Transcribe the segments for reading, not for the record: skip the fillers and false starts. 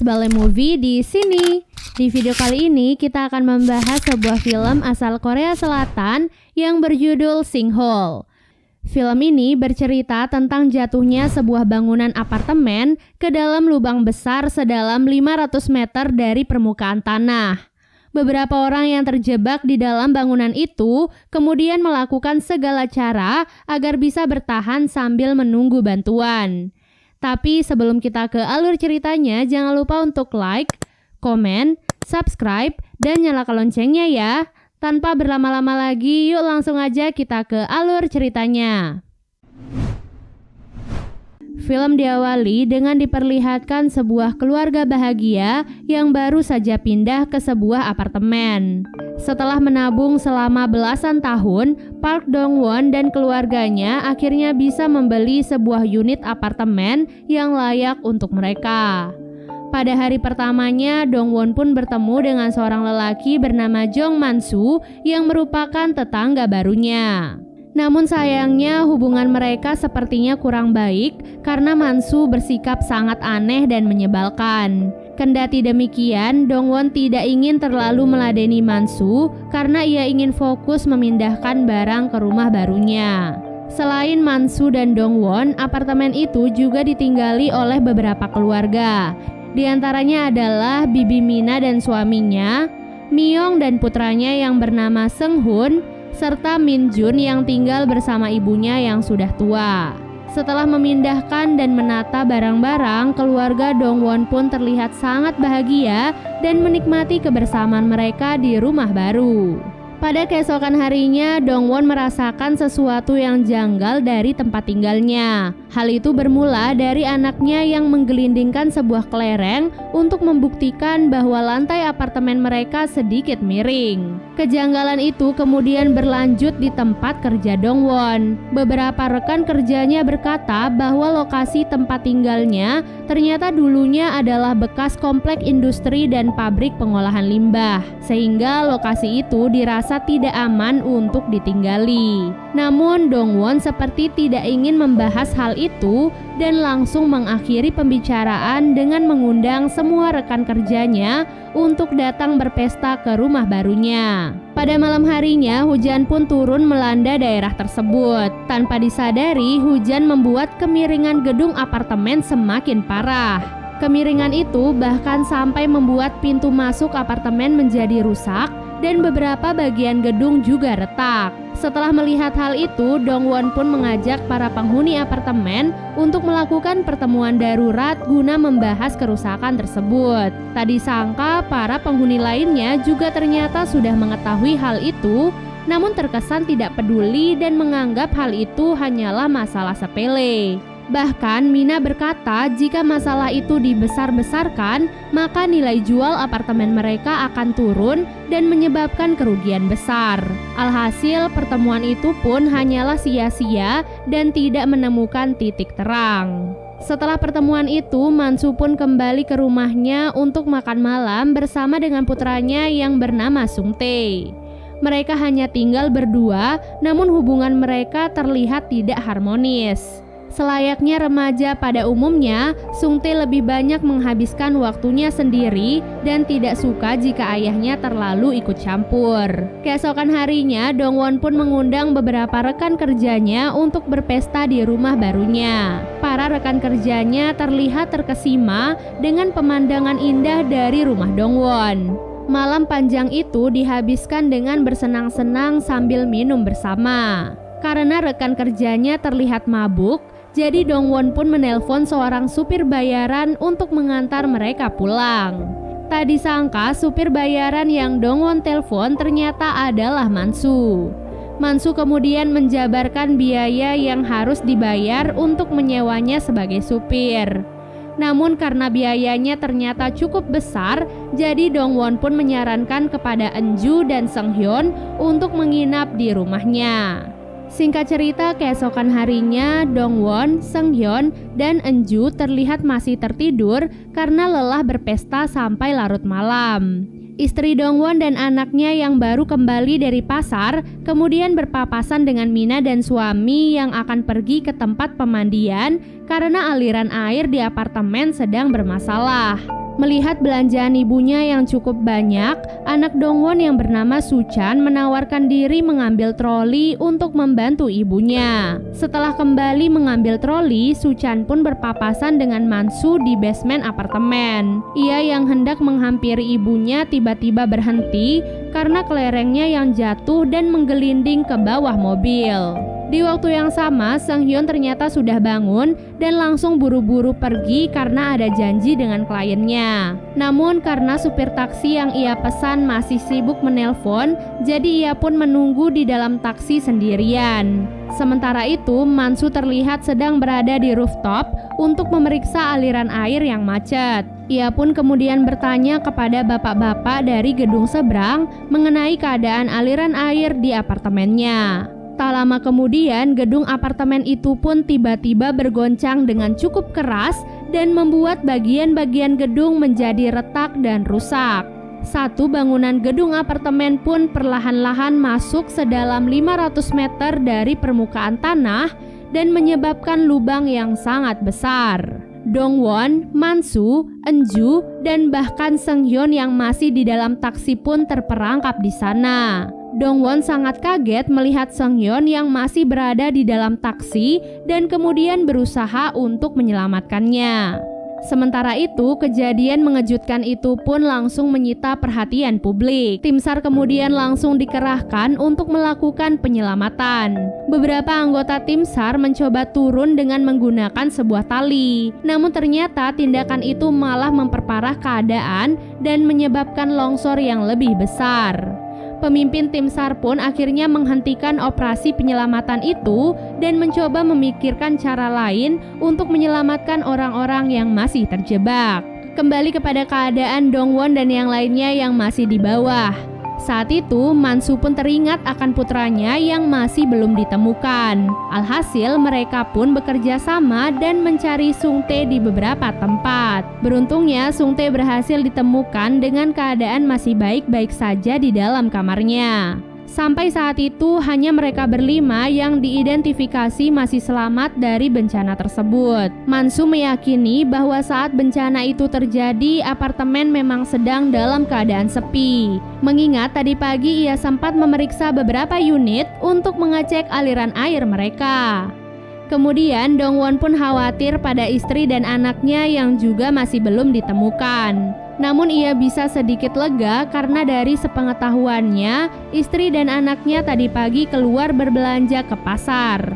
podcast Balai Movie di sini. Di video kali ini kita akan membahas sebuah film asal Korea Selatan yang berjudul Sinkhole. Film ini bercerita tentang jatuhnya sebuah bangunan apartemen ke dalam lubang besar sedalam 500 meter dari permukaan tanah. Beberapa orang yang terjebak di dalam bangunan itu kemudian melakukan segala cara agar bisa bertahan sambil menunggu bantuan. Tapi sebelum kita ke alur ceritanya, jangan lupa untuk like, komen, subscribe, dan nyalakan loncengnya ya. Tanpa berlama-lama lagi, yuk langsung aja kita ke alur ceritanya. Film diawali dengan diperlihatkan sebuah keluarga bahagia yang baru saja pindah ke sebuah apartemen. Setelah menabung selama belasan tahun, Park Dong-won dan keluarganya akhirnya bisa membeli sebuah unit apartemen yang layak untuk mereka. Pada hari pertamanya, Dong-won pun bertemu dengan seorang lelaki bernama Jong Man-soo yang merupakan tetangga barunya. Namun sayangnya hubungan mereka sepertinya kurang baik karena Man-soo bersikap sangat aneh dan menyebalkan. Kendati demikian, Dong-won tidak ingin terlalu meladeni Man-soo karena ia ingin fokus memindahkan barang ke rumah barunya. Selain Man-soo dan Dong-won, apartemen itu juga ditinggali oleh beberapa keluarga. Di antaranya adalah Bibi Mina dan suaminya, Myung dan putranya yang bernama Seung-hun, serta Min Jun yang tinggal bersama ibunya yang sudah tua. Setelah memindahkan dan menata barang-barang, keluarga Dong-won pun terlihat sangat bahagia dan menikmati kebersamaan mereka di rumah baru. Pada keesokan harinya, Dong-won merasakan sesuatu yang janggal dari tempat tinggalnya. Hal itu bermula dari anaknya yang menggelindingkan sebuah kelereng untuk membuktikan bahwa lantai apartemen mereka sedikit miring. Kejanggalan itu kemudian berlanjut di tempat kerja Dong-won. Beberapa rekan kerjanya berkata bahwa lokasi tempat tinggalnya ternyata dulunya adalah bekas komplek industri dan pabrik pengolahan limbah, sehingga lokasi itu dirasa tidak aman untuk ditinggali. Namun Dong-won seperti tidak ingin membahas hal itu dan langsung mengakhiri pembicaraan dengan mengundang semua rekan kerjanya untuk datang berpesta ke rumah barunya. Pada malam harinya, hujan pun turun melanda daerah tersebut. Tanpa disadari, hujan membuat kemiringan gedung apartemen semakin parah. Kemiringan itu bahkan sampai membuat pintu masuk apartemen menjadi rusak dan beberapa bagian gedung juga retak. Setelah melihat hal itu, Dong-won pun mengajak para penghuni apartemen untuk melakukan pertemuan darurat guna membahas kerusakan tersebut. Tak disangka para penghuni lainnya juga ternyata sudah mengetahui hal itu, namun terkesan tidak peduli dan menganggap hal itu hanyalah masalah sepele. Bahkan Mina berkata jika masalah itu dibesar-besarkan, maka nilai jual apartemen mereka akan turun dan menyebabkan kerugian besar. Alhasil pertemuan itu pun hanyalah sia-sia dan tidak menemukan titik terang. Setelah pertemuan itu, Man-soo pun kembali ke rumahnya untuk makan malam bersama dengan putranya yang bernama Sung-tae. Mereka hanya tinggal berdua, namun hubungan mereka terlihat tidak harmonis. Selayaknya remaja pada umumnya, Sung-tae lebih banyak menghabiskan waktunya sendiri dan tidak suka jika ayahnya terlalu ikut campur. Keesokan harinya, Dong-won pun mengundang beberapa rekan kerjanya untuk berpesta di rumah barunya. Para rekan kerjanya terlihat terkesima dengan pemandangan indah dari rumah Dong-won. Malam panjang itu dihabiskan dengan bersenang-senang sambil minum bersama. Karena rekan kerjanya terlihat mabuk, jadi Dong-won pun menelpon seorang supir bayaran untuk mengantar mereka pulang. Tak disangka supir bayaran yang Dong-won telepon ternyata adalah Man-soo. Man-soo kemudian menjabarkan biaya yang harus dibayar untuk menyewanya sebagai supir. Namun karena biayanya ternyata cukup besar, jadi Dong-won pun menyarankan kepada Eun-ju dan Seung-hyun untuk menginap di rumahnya. Singkat cerita, keesokan harinya Dong-won, Seung-hyun, dan Eun-ju terlihat masih tertidur karena lelah berpesta sampai larut malam. Istri Dong-won dan anaknya yang baru kembali dari pasar kemudian berpapasan dengan Mina dan suami yang akan pergi ke tempat pemandian karena aliran air di apartemen sedang bermasalah. Melihat belanjaan ibunya yang cukup banyak, anak Dongwon yang bernama Suchan menawarkan diri mengambil troli untuk membantu ibunya. Setelah kembali mengambil troli, Suchan pun berpapasan dengan Mansu di basement apartemen. Ia yang hendak menghampiri ibunya tiba-tiba berhenti karena kelerengnya yang jatuh dan menggelinding ke bawah mobil. Di waktu yang sama, Sang Hyun ternyata sudah bangun dan langsung buru-buru pergi karena ada janji dengan kliennya. Namun karena supir taksi yang ia pesan masih sibuk menelpon, jadi ia pun menunggu di dalam taksi sendirian. Sementara itu, Mansu terlihat sedang berada di rooftop untuk memeriksa aliran air yang macet. Ia pun kemudian bertanya kepada bapak-bapak dari gedung seberang mengenai keadaan aliran air di apartemennya. Tak lama kemudian, gedung apartemen itu pun tiba-tiba bergoncang dengan cukup keras dan membuat bagian-bagian gedung menjadi retak dan rusak. Satu bangunan gedung apartemen pun perlahan-lahan masuk sedalam 500 meter dari permukaan tanah dan menyebabkan lubang yang sangat besar. Dongwon, Mansu, Enju, dan bahkan Sang Hyun yang masih di dalam taksi pun terperangkap di sana. Dongwon sangat kaget melihat Sang Hyun yang masih berada di dalam taksi dan kemudian berusaha untuk menyelamatkannya. Sementara itu, kejadian mengejutkan itu pun langsung menyita perhatian publik. Tim SAR kemudian langsung dikerahkan untuk melakukan penyelamatan. Beberapa anggota tim SAR mencoba turun dengan menggunakan sebuah tali. Namun ternyata tindakan itu malah memperparah keadaan dan menyebabkan longsor yang lebih besar. Pemimpin tim SAR pun akhirnya menghentikan operasi penyelamatan itu dan mencoba memikirkan cara lain untuk menyelamatkan orang-orang yang masih terjebak. Kembali kepada keadaan Dongwon dan yang lainnya yang masih di bawah. Saat itu, Mansu pun teringat akan putranya yang masih belum ditemukan. Alhasil, mereka pun bekerja sama dan mencari Sung Tae di beberapa tempat. Beruntungnya, Sung Tae berhasil ditemukan dengan keadaan masih baik-baik saja di dalam kamarnya. Sampai saat itu, hanya mereka berlima yang diidentifikasi masih selamat dari bencana tersebut. Mansu meyakini bahwa saat bencana itu terjadi, apartemen memang sedang dalam keadaan sepi. Mengingat tadi pagi ia sempat memeriksa beberapa unit untuk mengecek aliran air mereka. Kemudian Dongwon pun khawatir pada istri dan anaknya yang juga masih belum ditemukan. Namun ia bisa sedikit lega karena dari sepengetahuannya, istri dan anaknya tadi pagi keluar berbelanja ke pasar.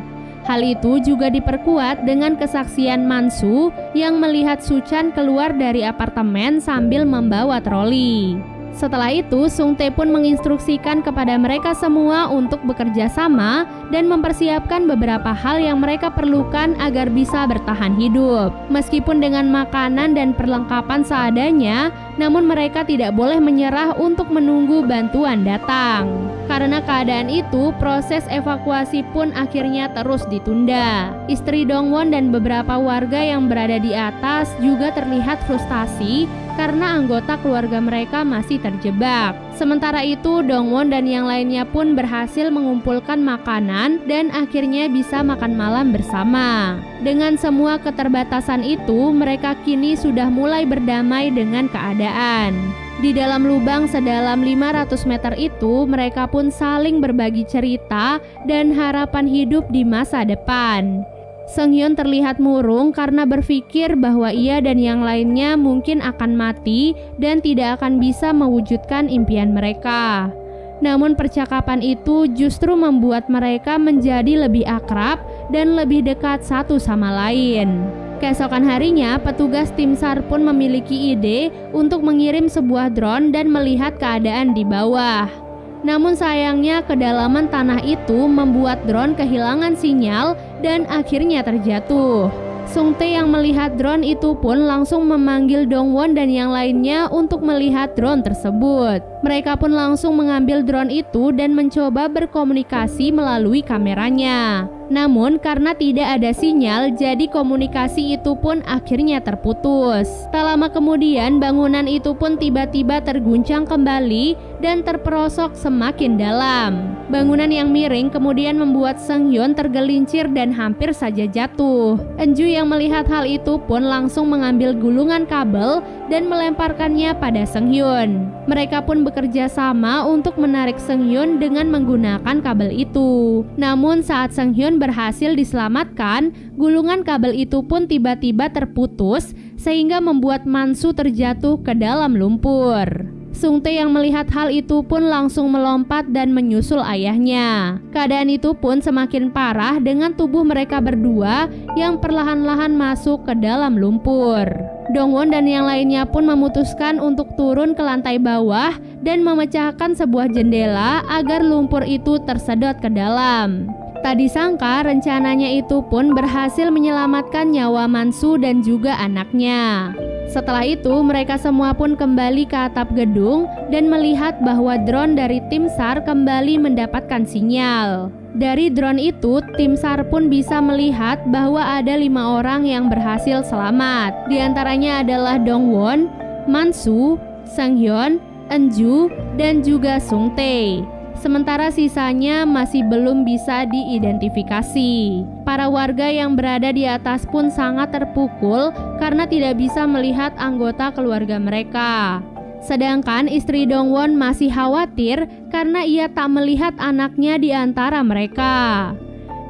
Hal itu juga diperkuat dengan kesaksian Mansu yang melihat Suchan keluar dari apartemen sambil membawa troli. Setelah itu, Sung Tae pun menginstruksikan kepada mereka semua untuk bekerja sama dan mempersiapkan beberapa hal yang mereka perlukan agar bisa bertahan hidup. Meskipun dengan makanan dan perlengkapan seadanya, namun mereka tidak boleh menyerah untuk menunggu bantuan datang. Karena keadaan itu, proses evakuasi pun akhirnya terus ditunda. Istri Dongwon dan beberapa warga yang berada di atas juga terlihat frustasi karena anggota keluarga mereka masih terjebak. Sementara itu, Dongwon dan yang lainnya pun berhasil mengumpulkan makanan dan akhirnya bisa makan malam bersama. Dengan semua keterbatasan itu, mereka kini sudah mulai berdamai dengan keadaan. Di dalam lubang sedalam 500 meter itu, mereka pun saling berbagi cerita dan harapan hidup di masa depan. Sang Hyun terlihat murung karena berpikir bahwa ia dan yang lainnya mungkin akan mati dan tidak akan bisa mewujudkan impian mereka. Namun percakapan itu justru membuat mereka menjadi lebih akrab dan lebih dekat satu sama lain. Keesokan harinya, petugas tim SAR pun memiliki ide untuk mengirim sebuah drone dan melihat keadaan di bawah. Namun sayangnya kedalaman tanah itu membuat drone kehilangan sinyal dan akhirnya terjatuh. Sung Tae yang melihat drone itu pun langsung memanggil Dongwon dan yang lainnya untuk melihat drone tersebut. Mereka pun langsung mengambil drone itu dan mencoba berkomunikasi melalui kameranya. Namun karena tidak ada sinyal, jadi komunikasi itu pun akhirnya terputus. Tak lama kemudian bangunan itu pun tiba-tiba terguncang kembali dan terperosok semakin dalam. Bangunan yang miring kemudian membuat Seunghyun tergelincir dan hampir saja jatuh. Eunju yang melihat hal itu pun langsung mengambil gulungan kabel dan melemparkannya pada Seunghyun. Mereka pun bekerja sama untuk menarik Seunghyun dengan menggunakan kabel itu. Namun saat Seunghyun berhasil diselamatkan, gulungan kabel itu pun tiba-tiba terputus sehingga membuat Mansu terjatuh ke dalam lumpur. Sungtae yang melihat hal itu pun langsung melompat dan menyusul ayahnya. Keadaan itu pun semakin parah dengan tubuh mereka berdua yang perlahan-lahan masuk ke dalam lumpur. Dongwon dan yang lainnya pun memutuskan untuk turun ke lantai bawah dan memecahkan sebuah jendela agar lumpur itu tersedot ke dalam. Tak disangka rencananya itu pun berhasil menyelamatkan nyawa Mansu dan juga anaknya. Setelah itu mereka semua pun kembali ke atap gedung dan melihat bahwa drone dari tim SAR kembali mendapatkan sinyal. Dari drone itu, tim SAR pun bisa melihat bahwa ada 5 orang yang berhasil selamat. Di antaranya adalah Dongwon, Mansu, Seunghyun, Eunju, dan juga Sungtae. Sementara sisanya masih belum bisa diidentifikasi. Para warga yang berada di atas pun sangat terpukul karena tidak bisa melihat anggota keluarga mereka. Sedangkan istri Dongwon masih khawatir karena ia tak melihat anaknya di antara mereka.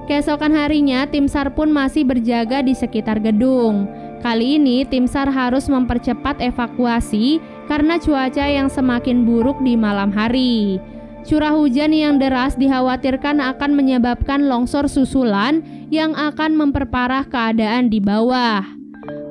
Keesokan harinya, tim SAR pun masih berjaga di sekitar gedung. Kali ini tim SAR harus mempercepat evakuasi karena cuaca yang semakin buruk di malam hari. Curah hujan yang deras dikhawatirkan akan menyebabkan longsor susulan yang akan memperparah keadaan di bawah.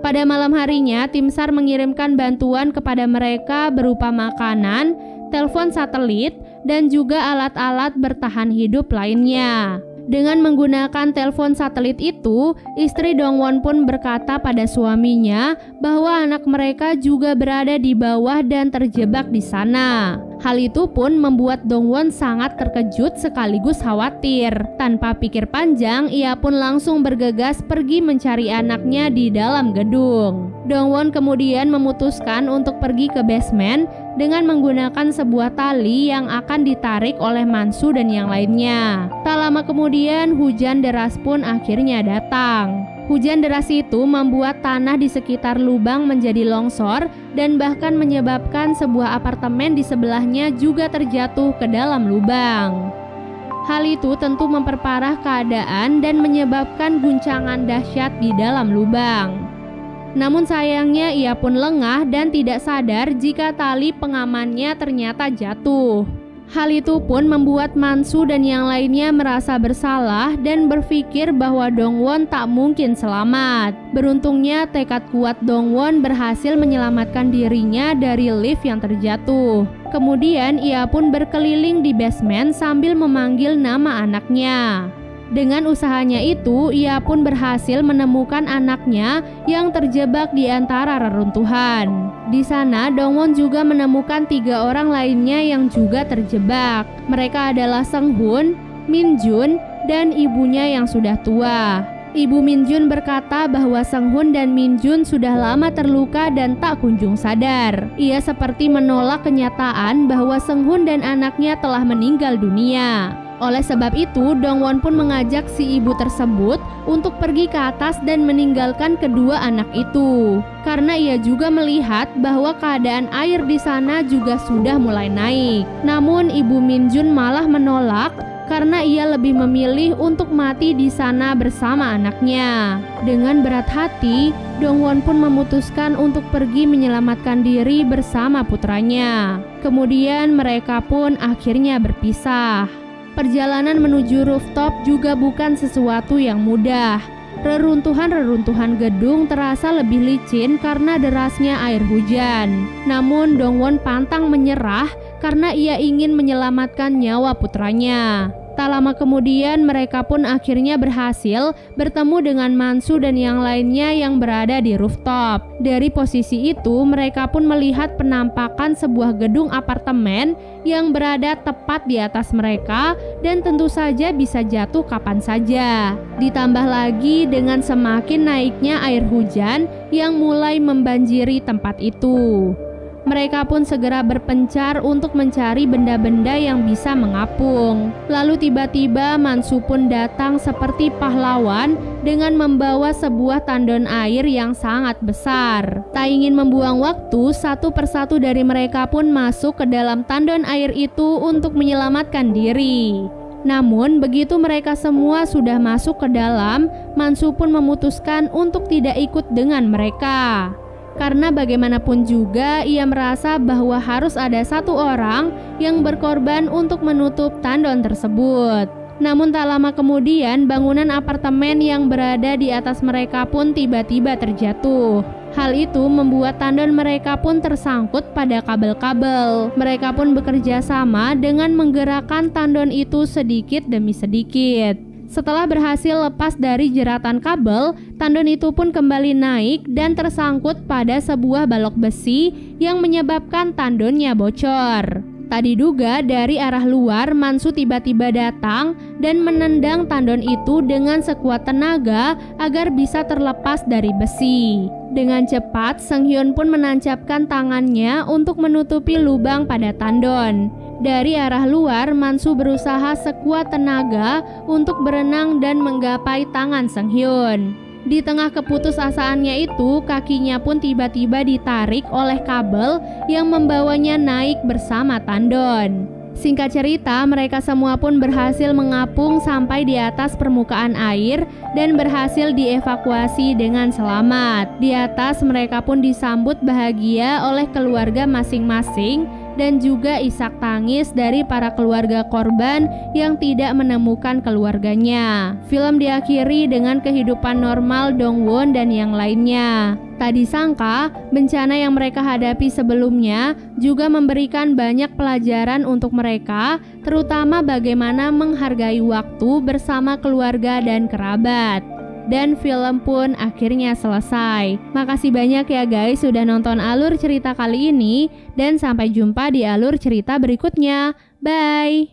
Pada malam harinya, tim SAR mengirimkan bantuan kepada mereka berupa makanan, telepon satelit, dan juga alat-alat bertahan hidup lainnya. Dengan menggunakan telepon satelit itu, istri Dongwon pun berkata pada suaminya bahwa anak mereka juga berada di bawah dan terjebak di sana. Hal itu pun membuat Dongwon sangat terkejut sekaligus khawatir. Tanpa pikir panjang, ia pun langsung bergegas pergi mencari anaknya di dalam gedung. Dongwon kemudian memutuskan untuk pergi ke basement dengan menggunakan sebuah tali yang akan ditarik oleh Mansu dan yang lainnya. Tak lama kemudian hujan deras pun akhirnya datang. Hujan deras itu membuat tanah di sekitar lubang menjadi longsor dan bahkan menyebabkan sebuah apartemen di sebelahnya juga terjatuh ke dalam lubang. Hal itu tentu memperparah keadaan dan menyebabkan guncangan dahsyat di dalam lubang. Namun sayangnya ia pun lengah dan tidak sadar jika tali pengamannya ternyata jatuh. Hal itu pun membuat Mansu dan yang lainnya merasa bersalah dan berpikir bahwa Dongwon tak mungkin selamat. Beruntungnya tekad kuat Dongwon berhasil menyelamatkan dirinya dari lift yang terjatuh. Kemudian ia pun berkeliling di basement sambil memanggil nama anaknya. Dengan usahanya itu, ia pun berhasil menemukan anaknya yang terjebak di antara reruntuhan. Di sana, Dongwon juga menemukan 3 orang lainnya yang juga terjebak. Mereka adalah Seunghoon, Minjun, dan ibunya yang sudah tua. Ibu Minjun berkata bahwa Seunghoon dan Minjun sudah lama terluka dan tak kunjung sadar. Ia seperti menolak kenyataan bahwa Seunghoon dan anaknya telah meninggal dunia. Oleh sebab itu, Dongwon pun mengajak si ibu tersebut untuk pergi ke atas dan meninggalkan kedua anak itu. Karena ia juga melihat bahwa keadaan air di sana juga sudah mulai naik. Namun ibu Minjun malah menolak karena ia lebih memilih untuk mati di sana bersama anaknya. Dengan berat hati, Dongwon pun memutuskan untuk pergi menyelamatkan diri bersama putranya. Kemudian mereka pun akhirnya berpisah. Perjalanan menuju rooftop juga bukan sesuatu yang mudah. Reruntuhan-reruntuhan gedung terasa lebih licin karena derasnya air hujan. Namun Dongwon pantang menyerah karena ia ingin menyelamatkan nyawa putranya. Tak lama kemudian mereka pun akhirnya berhasil bertemu dengan Mansu dan yang lainnya yang berada di rooftop. Dari posisi itu mereka pun melihat penampakan sebuah gedung apartemen yang berada tepat di atas mereka dan tentu saja bisa jatuh kapan saja. Ditambah lagi dengan semakin naiknya air hujan yang mulai membanjiri tempat itu. Mereka pun segera berpencar untuk mencari benda-benda yang bisa mengapung. Lalu tiba-tiba Mansu pun datang seperti pahlawan dengan membawa sebuah tandon air yang sangat besar. Tak ingin membuang waktu, satu persatu dari mereka pun masuk ke dalam tandon air itu untuk menyelamatkan diri. Namun begitu mereka semua sudah masuk ke dalam, Mansu pun memutuskan untuk tidak ikut dengan mereka. Karena bagaimanapun juga ia merasa bahwa harus ada satu orang yang berkorban untuk menutup tandon tersebut. Namun tak lama kemudian bangunan apartemen yang berada di atas mereka pun tiba-tiba terjatuh. Hal itu membuat tandon mereka pun tersangkut pada kabel-kabel. Mereka pun bekerja sama dengan menggerakkan tandon itu sedikit demi sedikit. Setelah berhasil lepas dari jeratan kabel, tandon itu pun kembali naik dan tersangkut pada sebuah balok besi yang menyebabkan tandonnya bocor. Tak diduga dari arah luar Mansu tiba-tiba datang dan menendang tandon itu dengan sekuat tenaga agar bisa terlepas dari besi. Dengan cepat, Seunghyun pun menancapkan tangannya untuk menutupi lubang pada tandon. Dari arah luar, Mansu berusaha sekuat tenaga untuk berenang dan menggapai tangan Seunghyun. Di tengah keputusasaannya itu, kakinya pun tiba-tiba ditarik oleh kabel yang membawanya naik bersama tandon. Singkat cerita, mereka semua pun berhasil mengapung sampai di atas permukaan air dan berhasil dievakuasi dengan selamat. Di atas mereka pun disambut bahagia oleh keluarga masing-masing dan juga isak tangis dari para keluarga korban yang tidak menemukan keluarganya. Film diakhiri dengan kehidupan normal Dongwon dan yang lainnya. Tak disangka, bencana yang mereka hadapi sebelumnya juga memberikan banyak pelajaran untuk mereka, terutama bagaimana menghargai waktu bersama keluarga dan kerabat. Dan film pun akhirnya selesai. Makasih banyak ya guys sudah nonton alur cerita kali ini, dan sampai jumpa di alur cerita berikutnya. Bye!